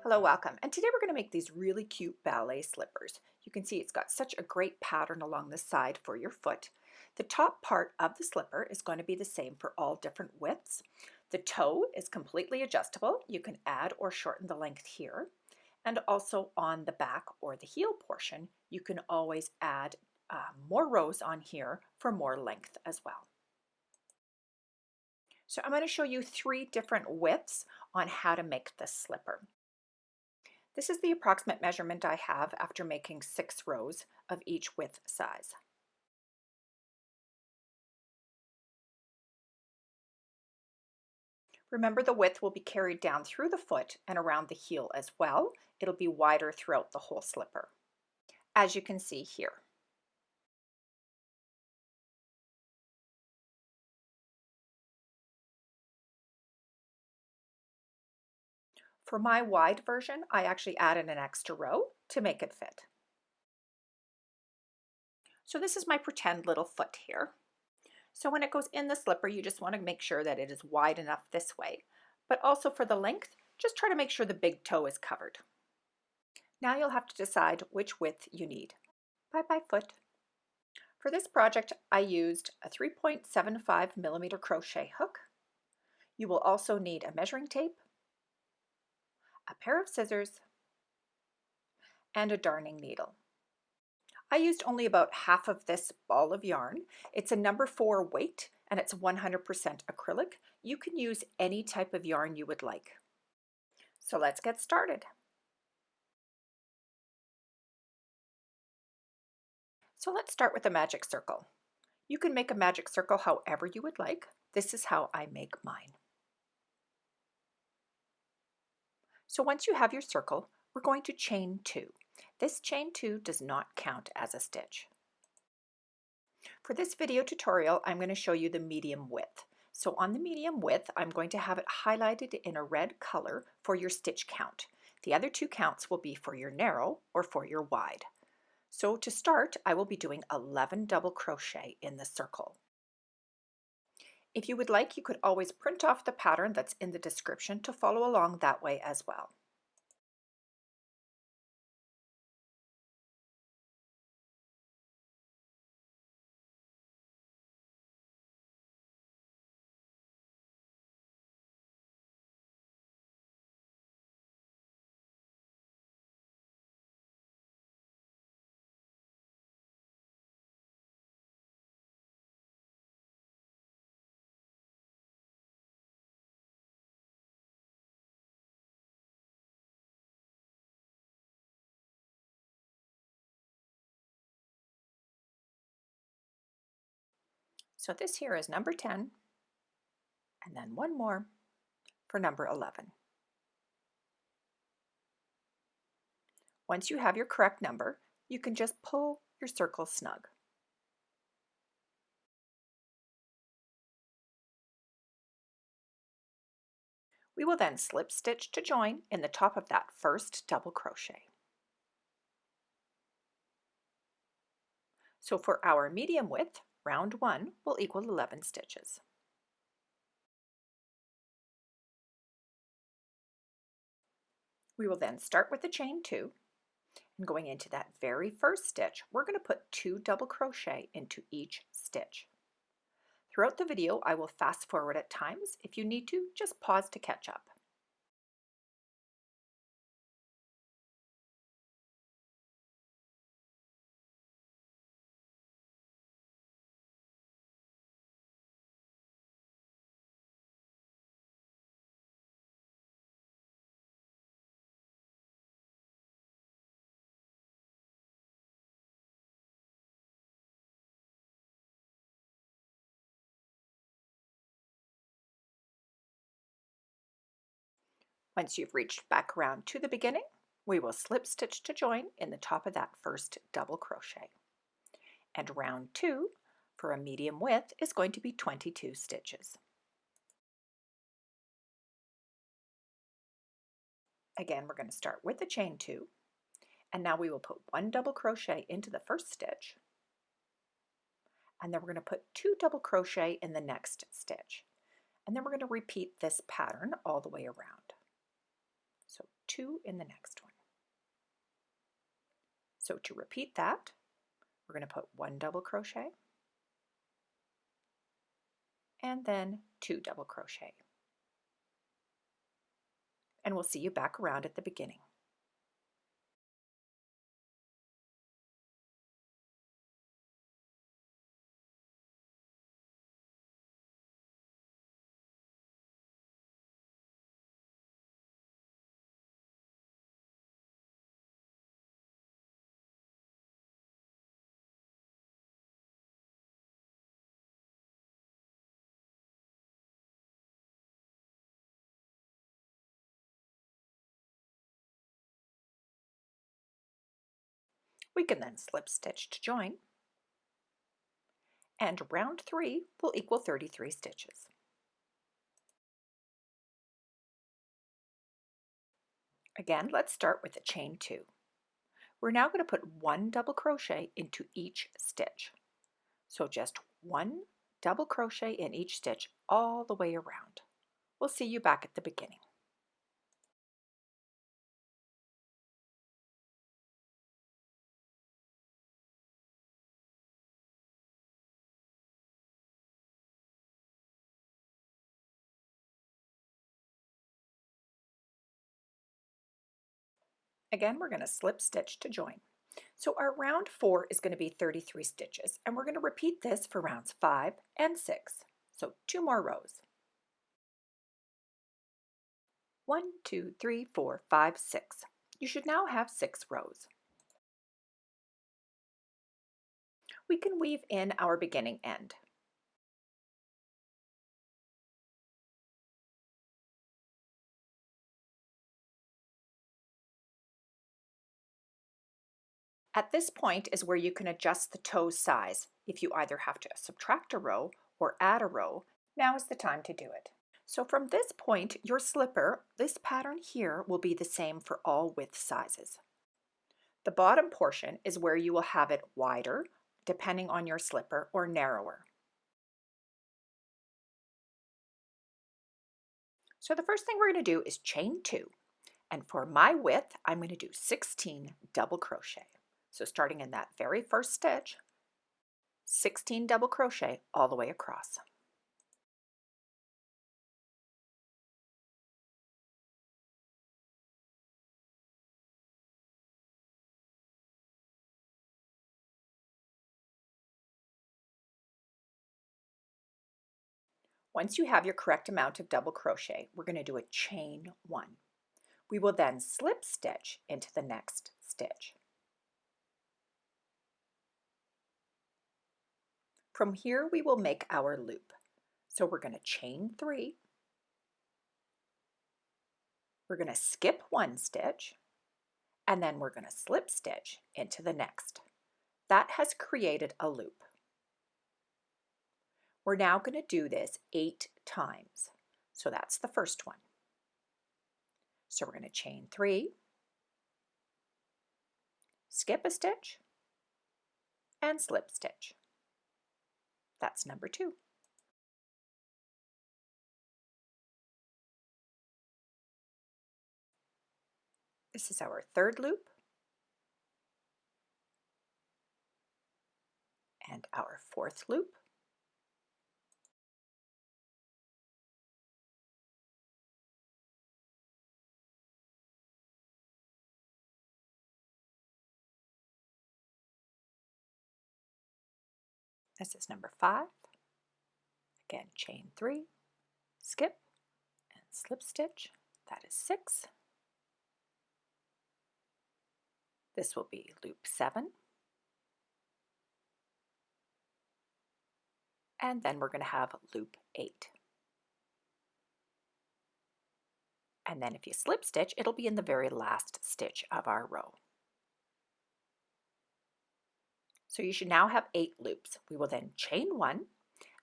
Hello, welcome. And today we're going to make these really cute ballet slippers. You can see it's got such a great pattern along the side for your foot. The top part of the slipper is going to be the same for all different widths. The toe is completely adjustable. You can add or shorten the length here. And also on the back or the heel portion, you can always add more rows on here for more length as well. So I'm going to show you 3 different widths on how to make this slipper. This is the approximate measurement I have after making 6 rows of each width size. Remember, the width will be carried down through the foot and around the heel as well. It'll be wider throughout the whole slipper, as you can see here. For my wide version, I actually added an extra row to make it fit. So this is my pretend little foot here. So when it goes in the slipper, you just want to make sure that it is wide enough this way. But also for the length, just try to make sure the big toe is covered. Now you'll have to decide which width you need. Bye-bye foot. For this project, I used a 3.75mm crochet hook. You will also need a measuring tape, a pair of scissors, and a darning needle. I used only about half of this ball of yarn. It's a number 4 weight and it's 100% acrylic. You can use any type of yarn you would like. So let's get started. So let's start with a magic circle. You can make a magic circle however you would like. This is how I make mine. So once you have your circle, we're going to chain 2. This chain 2 does not count as a stitch. For this video tutorial, I'm going to show you the medium width. So on the medium width, I'm going to have it highlighted in a red color for your stitch count. The other 2 counts will be for your narrow or for your wide. So to start, I will be doing 11 double crochet in the circle. If you would like, you could always print off the pattern that's in the description to follow along that way as well. So this here is number 10, and then one more for number 11. Once you have your correct number, you can just pull your circle snug. We will then slip stitch to join in the top of that first double crochet. So for our medium width, round 1 will equal 11 stitches. We will then start with the chain 2, and going into that very first stitch, we're going to put 2 double crochet into each stitch. Throughout the video, I will fast forward at times. If you need to, just pause to catch up. Once you've reached back around to the beginning, we will slip stitch to join in the top of that first double crochet. And round 2 for a medium width is going to be 22 stitches. Again, we're going to start with the chain 2, and now we will put 1 double crochet into the first stitch, and then we're going to put 2 double crochet in the next stitch, and then we're going to repeat this pattern all the way around. So 2 in the next one. So to repeat that, we're going to put 1 double crochet and then 2 double crochet. And we'll see you back around at the beginning. We can then slip stitch to join, and round 3 will equal 33 stitches. Again, let's start with a chain 2. We're now going to put 1 double crochet into each stitch. So just 1 double crochet in each stitch all the way around. We'll see you back at the beginning. Again, we're going to slip stitch to join. So our round 4 is going to be 33 stitches, and we're going to repeat this for rounds 5 and 6. So 2 more rows. 1, 2, 3, 4, 5, 6. You should now have 6 rows. We can weave in our beginning end. At this point is where you can adjust the toe size. If you either have to subtract a row or add a row, now is the time to do it. So from this point, your slipper, this pattern here, will be the same for all width sizes. The bottom portion is where you will have it wider, depending on your slipper, or narrower. So the first thing we're going to do is chain 2. And for my width, I'm going to do 16 double crochet. So starting in that very first stitch, 16 double crochet all the way across. Once you have your correct amount of double crochet, we're going to do a chain 1. We will then slip stitch into the next stitch. From here we will make our loop. So we're going to chain 3. We're going to skip 1 stitch, and then we're going to slip stitch into the next. That has created a loop. We're now going to do this 8 times. So that's the first one. So we're going to chain 3, skip a stitch, and slip stitch. That's number 2. This is our third loop and our fourth loop. This is number 5. Again, chain 3, skip, and slip stitch. That is 6. This will be loop 7. And then we're going to have loop 8. And then if you slip stitch, it'll be in the very last stitch of our row. So you should now have 8 loops. We will then chain 1,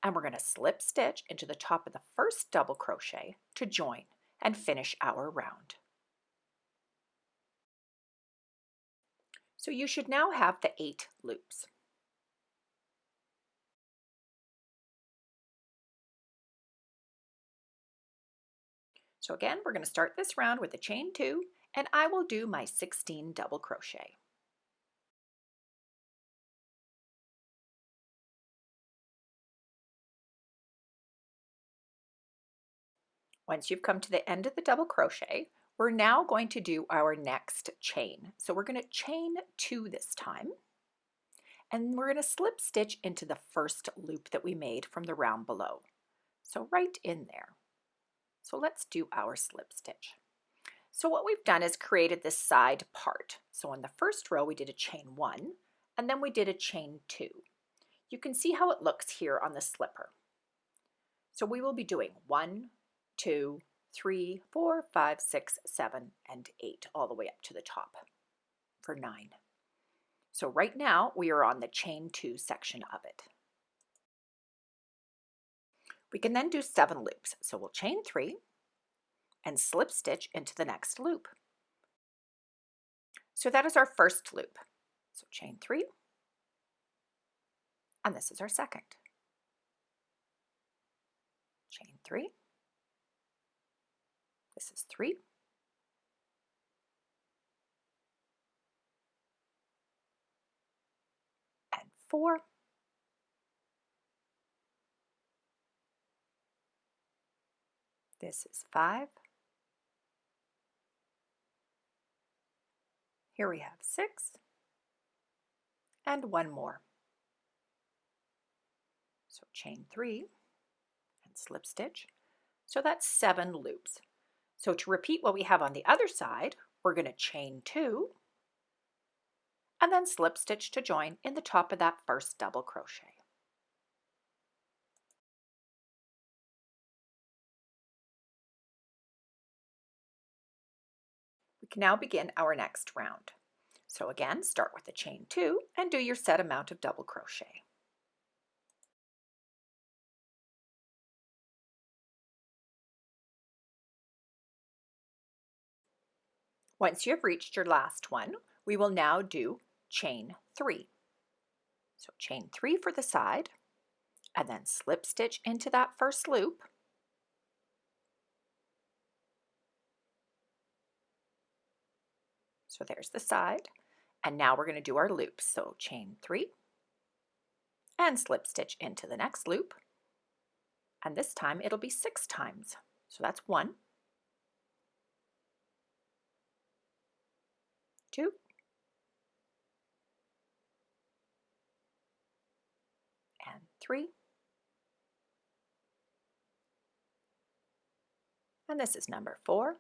and we're going to slip stitch into the top of the first double crochet to join and finish our round. So you should now have the 8 loops. So again, we're going to start this round with a chain 2 and I will do my 16 double crochet. Once you've come to the end of the double crochet, we're now going to do our next chain. So we're going to chain 2 this time, and we're going to slip stitch into the first loop that we made from the round below. So right in there. So let's do our slip stitch. So what we've done is created this side part. So in the first row we did a chain 1, and then we did a chain 2. You can see how it looks here on the slipper. So we will be doing 1, 2, 3, 4, 5, 6, 7, and 8, all the way up to the top for 9. So right now we are on the chain 2 section of it. We can then do 7 loops. So we'll chain 3 and slip stitch into the next loop. So that is our first loop. So chain 3, and this is our second. Chain 3, this is 3, and 4, this is 5, here we have 6, and 1 more. So chain 3 and slip stitch. So that's 7 loops. So to repeat what we have on the other side, we're going to chain 2 and then slip stitch to join in the top of that first double crochet. We can now begin our next round. So again, start with the chain 2 and do your set amount of double crochet. Once you have reached your last one, we will now do chain 3. So chain 3 for the side, and then slip stitch into that first loop. So there's the side, and now we're going to do our loops. So chain 3 and slip stitch into the next loop, and this time it'll be 6 times. So that's 1, 2, and 3, and this is number 4,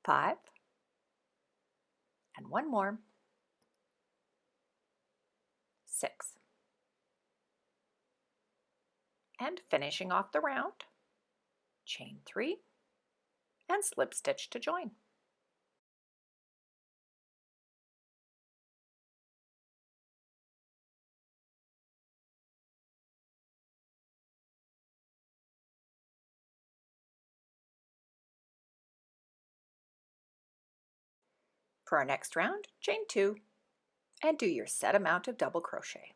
5, and 1 more, 6. And finishing off the round, chain 3 and slip stitch to join. For our next round, chain 2 and do your set amount of double crochet.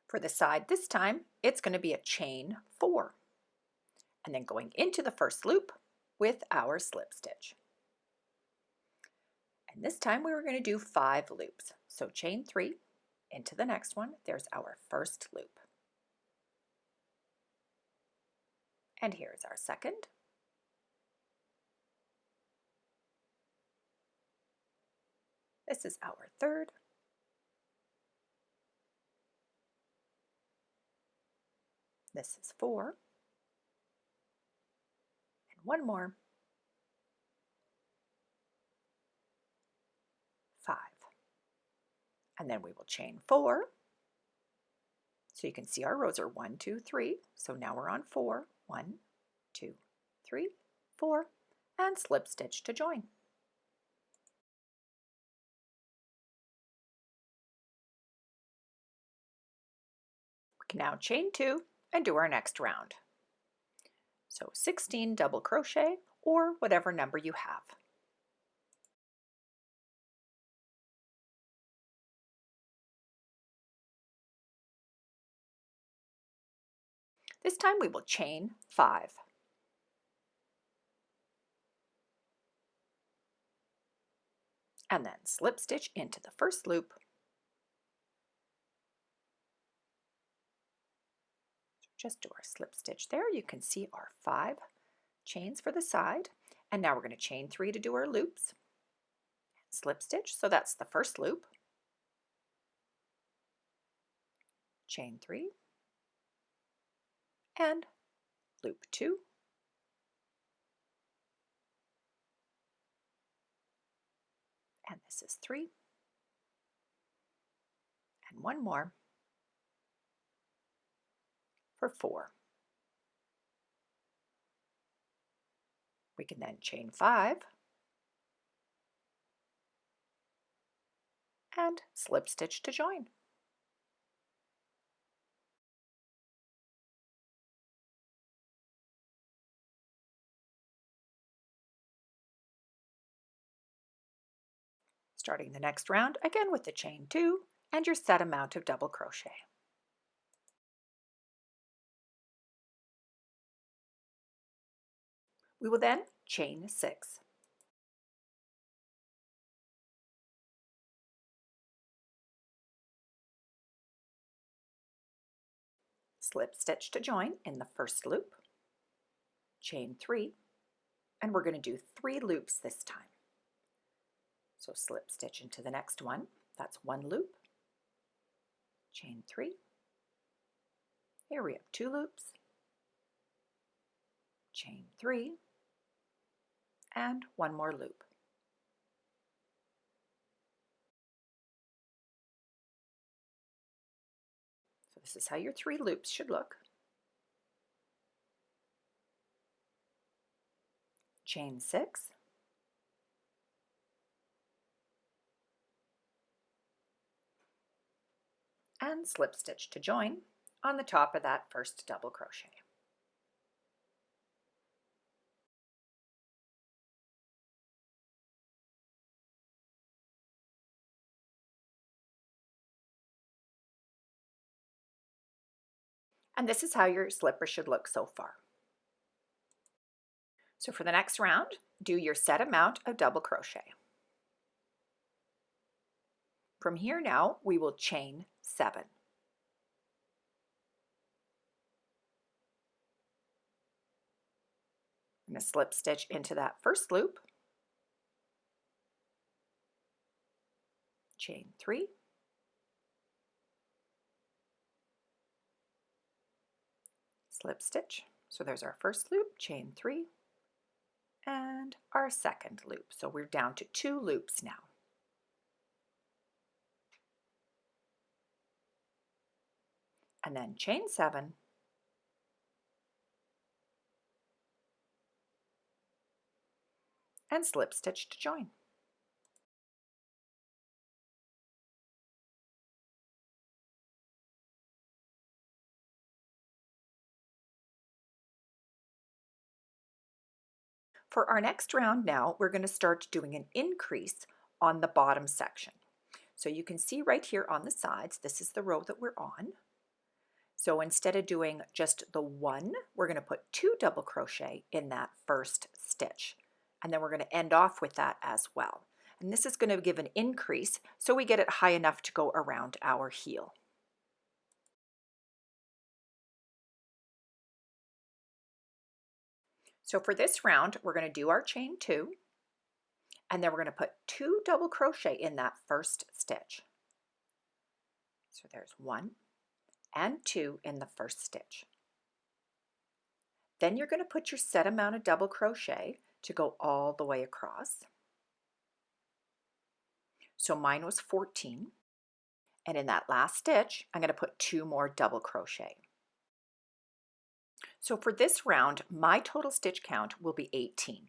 For the side this time, it's going to be a chain 4, and then going into the first loop with our slip stitch. And this time we were going to do 5 loops. So chain 3 into the next one, there's our first loop. And here's our second. This is our third. This is 4. And 1 more. 5. And then we will chain 4. So you can see our rows are 1, 2, 3. So now we're on 4. 1, 2, 3, 4, and slip stitch to join. We can now chain 2 and do our next round. So 16 double crochet or whatever number you have. This time we will chain 5. And then slip stitch into the first loop. Just do our slip stitch there. You can see our 5 chains for the side. And now we're going to chain 3 to do our loops. Slip stitch, so that's the first loop. Chain 3 and loop 2. And this is 3. And one more for 4. We can then chain 5 and slip stitch to join. Starting the next round again with the chain 2 and your set amount of double crochet. We will then chain 6. Slip stitch to join in the first loop, chain 3, and we're going to do 3 loops this time. So slip stitch into the next one, that's 1 loop, chain 3, here we have 2 loops, chain 3, and 1 more loop. So this is how your 3 loops should look. Chain 6, and slip stitch to join on the top of that first double crochet. And this is how your slipper should look so far. So for the next round, do your set amount of double crochet. From here now, we will chain 7. I'm going to slip stitch into that first loop, chain 3, slip stitch. So there's our first loop, chain 3, and our second loop. So we're down to 2 loops now. And then chain 7, and slip stitch to join. For our next round now, we're going to start doing an increase on the bottom section. So you can see right here on the sides, this is the row that we're on. So instead of doing just the 1, we're going to put 2 double crochet in that first stitch. And then we're going to end off with that as well. And this is going to give an increase so we get it high enough to go around our heel. So for this round, we're going to do our chain 2, and then we're going to put 2 double crochet in that first stitch. So there's 1 and 2 in the first stitch. Then you're going to put your set amount of double crochet to go all the way across. So mine was 14, and in that last stitch, I'm going to put 2 more double crochet. So for this round, my total stitch count will be 18.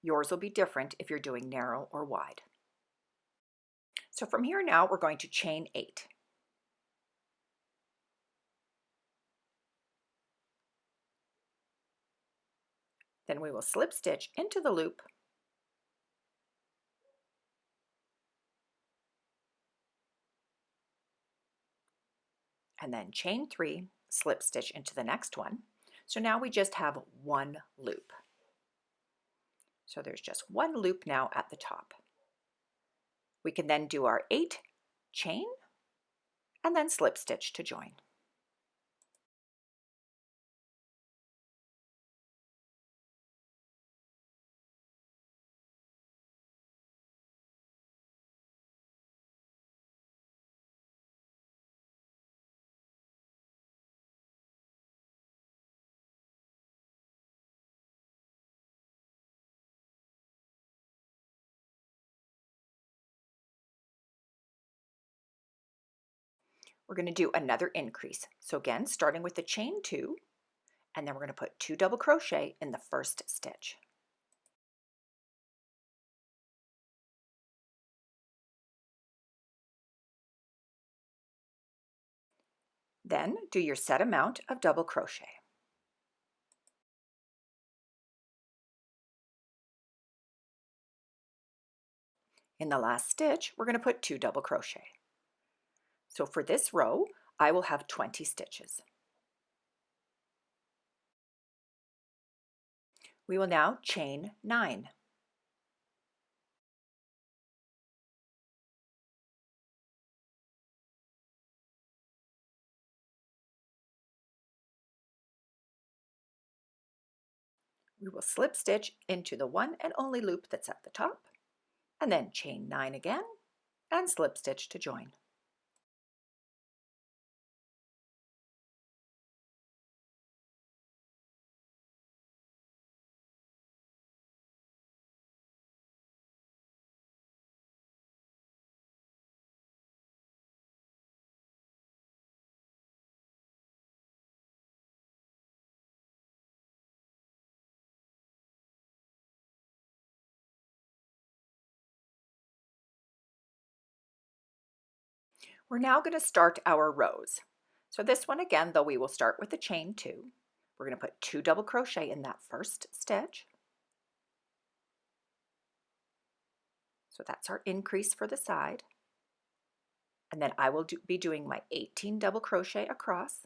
Yours will be different if you're doing narrow or wide. So from here now, we're going to chain 8. Then we will slip stitch into the loop, and then chain 3, slip stitch into the next one. So now we just have one loop. So there's just one loop now at the top. We can then do our 8 chain and then slip stitch to join. We're going to do another increase. So again, starting with the chain 2, and then we're going to put 2 double crochet in the first stitch. Then do your set amount of double crochet. In the last stitch, we're going to put 2 double crochet. So for this row, I will have 20 stitches. We will now chain 9. We will slip stitch into the one and only loop that's at the top, and then chain 9 again, and slip stitch to join. We're now going to start our rows. So this one again, though, we will start with the chain 2. We're going to put 2 double crochet in that first stitch. So that's our increase for the side. And then I will be doing my 18 double crochet across.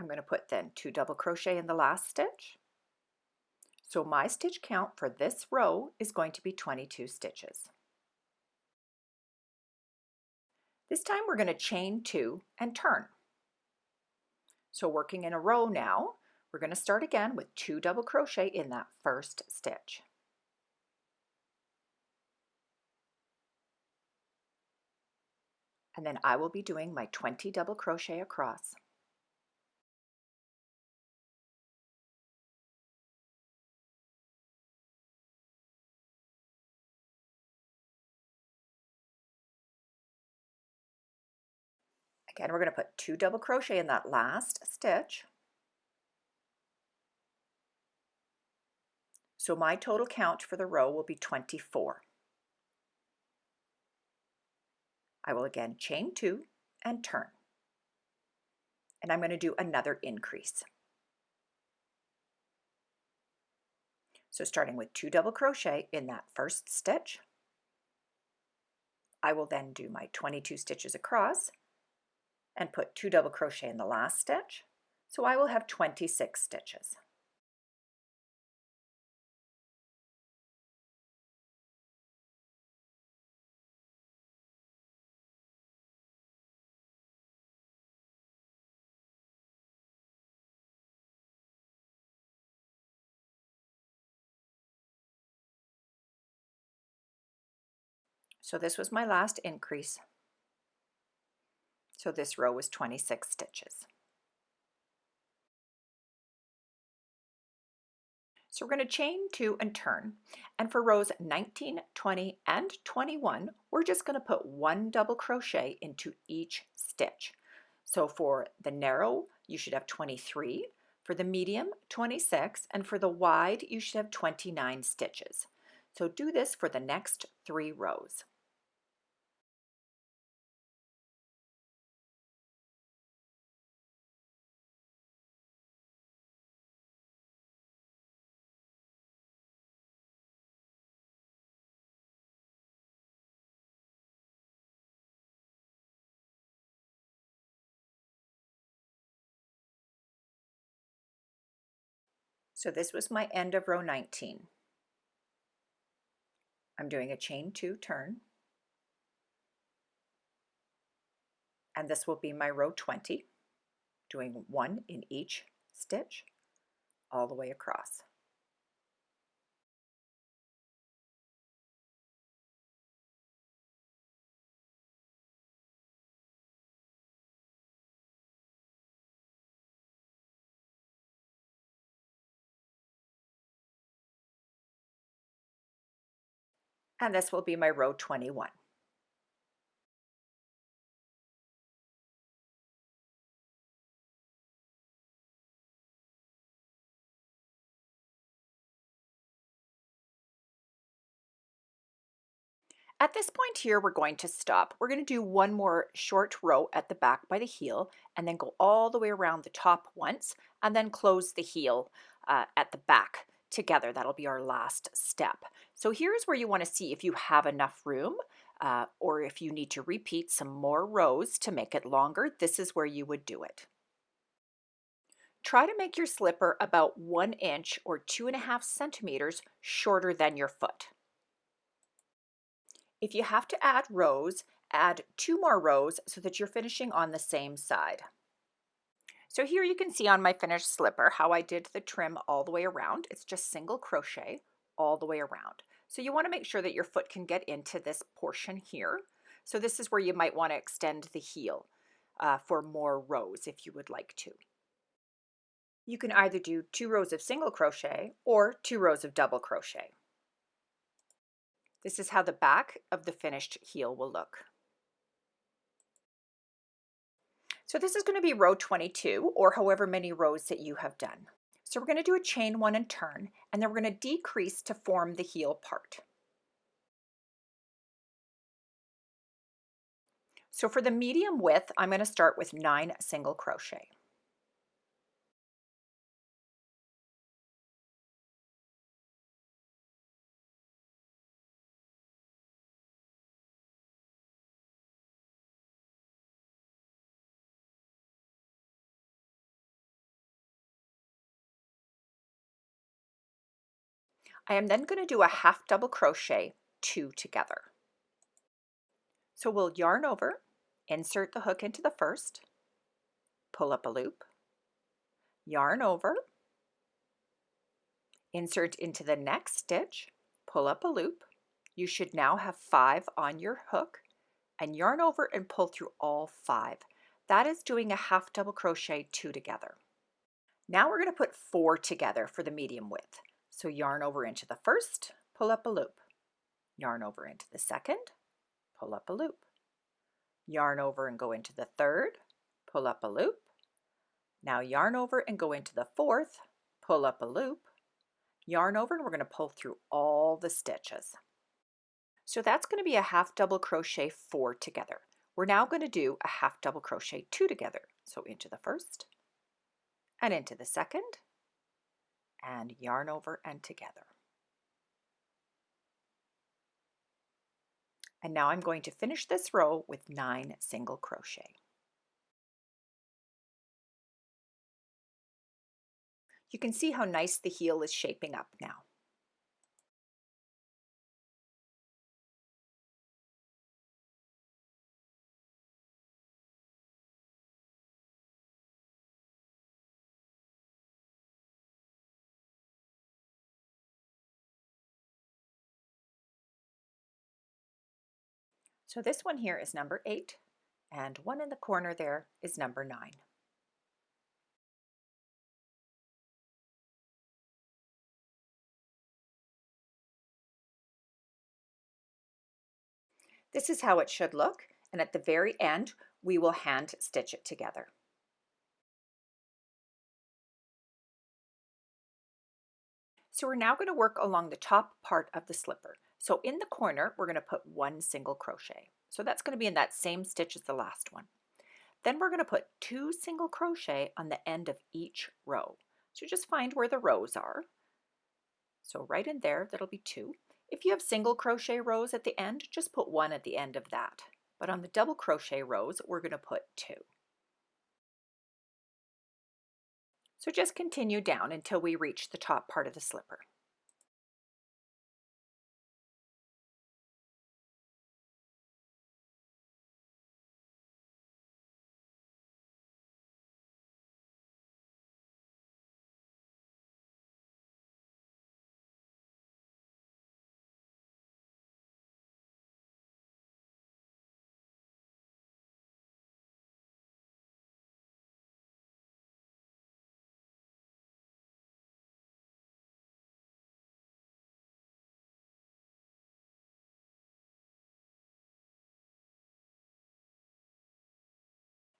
I'm going to put then 2 double crochet in the last stitch. So my stitch count for this row is going to be 22 stitches. This time we're going to chain 2 and turn. So working in a row now, we're going to start again with 2 double crochet in that first stitch. And then I will be doing my 20 double crochet across. Again, we're going to put 2 double crochet in that last stitch. So my total count for the row will be 24. I will again chain 2 and turn. And I'm going to do another increase. So starting with 2 double crochet in that first stitch, I will then do my 22 stitches across and put 2 double crochet in the last stitch. So I will have 26 stitches. So this was my last increase. So this row was 26 stitches. So we're going to chain 2 and turn. And for rows 19, 20, and 21, we're just going to put 1 double crochet into each stitch. So for the narrow, you should have 23. For the medium, 26. And for the wide, you should have 29 stitches. So do this for the next 3 rows. So this was my end of row 19. I'm doing a chain 2 turn, and this will be my row 20, doing 1 in each stitch all the way across. And this will be my row 21. At this point here, we're going to stop. We're going to do one more short row at the back by the heel and then go all the way around the top once and then close the heel at the back together. That'll be our last step. So here's where you want to see if you have enough room or if you need to repeat some more rows to make it longer. This is where you would do it. Try to make your slipper about 1 inch or 2.5 centimeters shorter than your foot. If you have to add rows, add 2 more rows so that you're finishing on the same side. So here you can see on my finished slipper how I did the trim all the way around. It's just single crochet all the way around. So you want to make sure that your foot can get into this portion here. So this is where you might want to extend the heel for more rows if you would like to. You can either do 2 rows of single crochet or 2 rows of double crochet. This is how the back of the finished heel will look. So this is going to be row 22 or however many rows that you have done. So we're going to do a chain 1 and turn, and then we're going to decrease to form the heel part. So for the medium width, I'm going to start with 9 single crochet. I am then going to do a half double crochet 2 together. So we'll yarn over, insert the hook into the first, pull up a loop, yarn over, insert into the next stitch, pull up a loop. You should now have 5 on your hook and yarn over and pull through all 5. That is doing a half double crochet 2 together. Now we're going to put 4 together for the medium width. So yarn over into the first, pull up a loop, yarn over into the second, pull up a loop, yarn over and go into the third, pull up a loop. Now yarn over and go into the fourth, pull up a loop, yarn over, and we're going to pull through all the stitches. So that's going to be a half double crochet 4 together. We're now going to do a half double crochet 2 together. So into the first and into the second and yarn over and together. And now I'm going to finish this row with 9 single crochet. You can see how nice the heel is shaping up now. So this one here is number 8, and one in the corner there is number 9. This is how it should look, and at the very end we will hand stitch it together. So we're now going to work along the top part of the slipper. So in the corner we're going to put 1 single crochet. So that's going to be in that same stitch as the last one. Then we're going to put 2 single crochet on the end of each row. So just find where the rows are. So right in there, that'll be 2. If you have single crochet rows at the end, just put 1 at the end of that. But on the double crochet rows, we're going to put 2. So just continue down until we reach the top part of the slipper.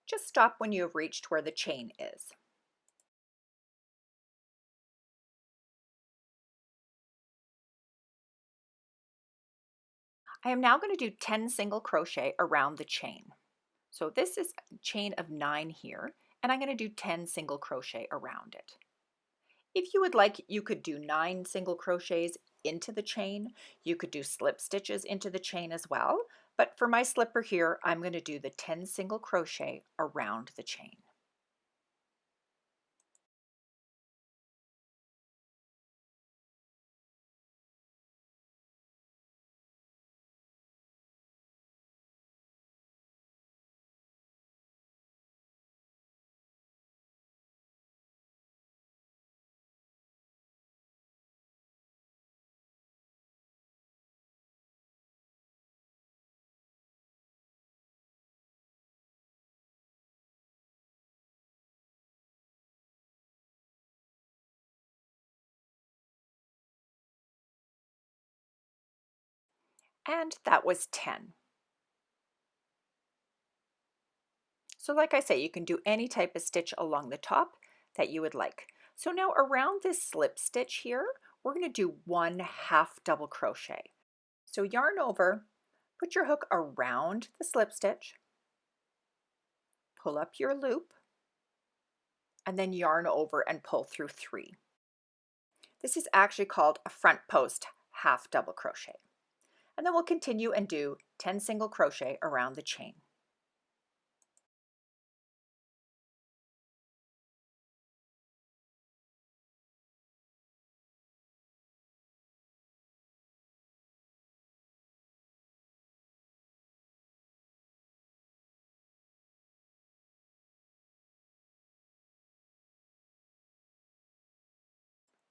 Just stop when you have reached where the chain is. I am now going to do 10 single crochet around the chain. So this is a chain of 9 here, and I'm going to do 10 single crochet around it. If you would like, you could do 9 single crochets into the chain. You could do slip stitches into the chain as well, but for my slipper here, I'm going to do the 10 single crochet around the chain. And that was 10. So like I say, you can do any type of stitch along the top that you would like. So now around this slip stitch here, we're going to do 1/2 double crochet. So yarn over, put your hook around the slip stitch, pull up your loop, and then yarn over and pull through 3. This is actually called a front post half double crochet. And then we'll continue and do 10 single crochet around the chain.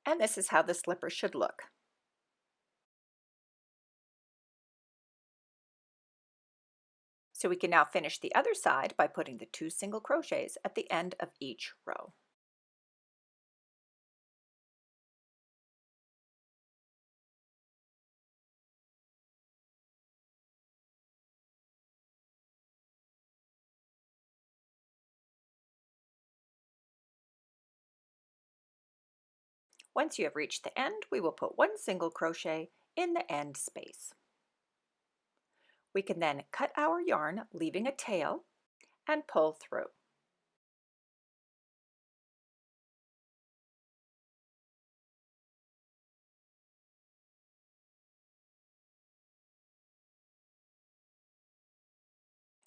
And this is how the slipper should look. So we can now finish the other side by putting the 2 single crochets at the end of each row. Once you have reached the end, we will put 1 single crochet in the end space. We can then cut our yarn, leaving a tail, and pull through.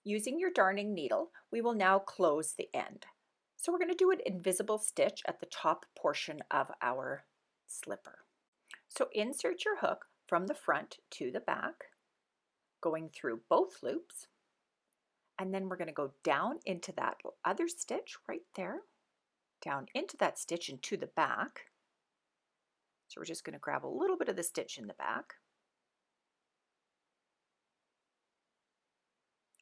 Using your darning needle, we will now close the end. So we're going to do an invisible stitch at the top portion of our slipper. So insert your hook from the front to the back, going through both loops, and then we're going to go down into that other stitch right there, down into that stitch and to the back. So we're just going to grab a little bit of the stitch in the back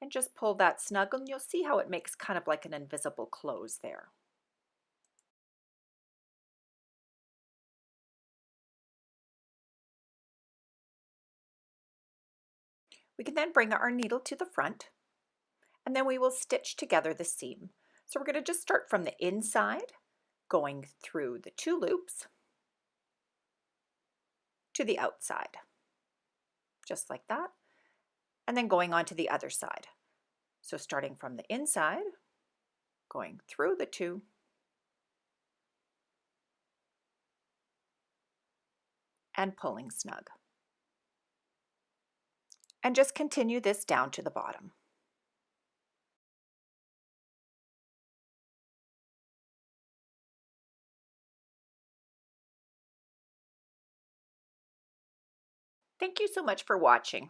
and just pull that snug, and you'll see how it makes kind of like an invisible close there. We can then bring our needle to the front, and then we will stitch together the seam. So we're going to just start from the inside, going through the 2 loops to the outside, just like that, and then going on to the other side. So starting from the inside, going through the 2, and pulling snug. And just continue this down to the bottom. Thank you so much for watching.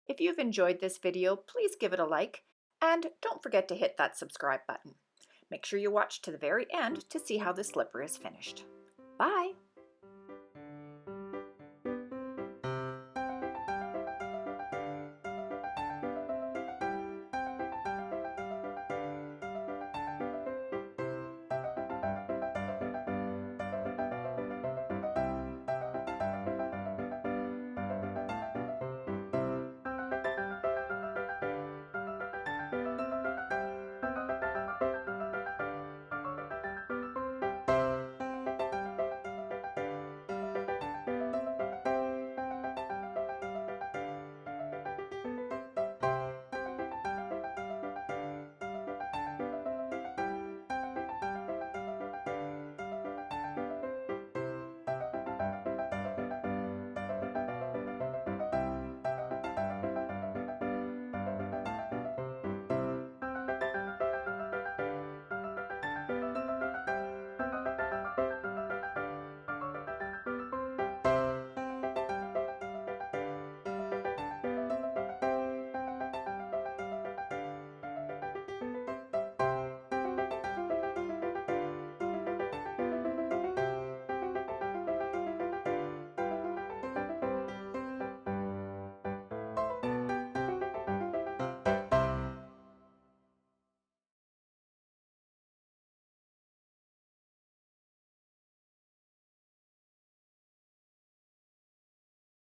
If you've enjoyed this video, please give it a like, and don't forget to hit that subscribe button. Make sure you watch to the very end to see how the slipper is finished. Bye!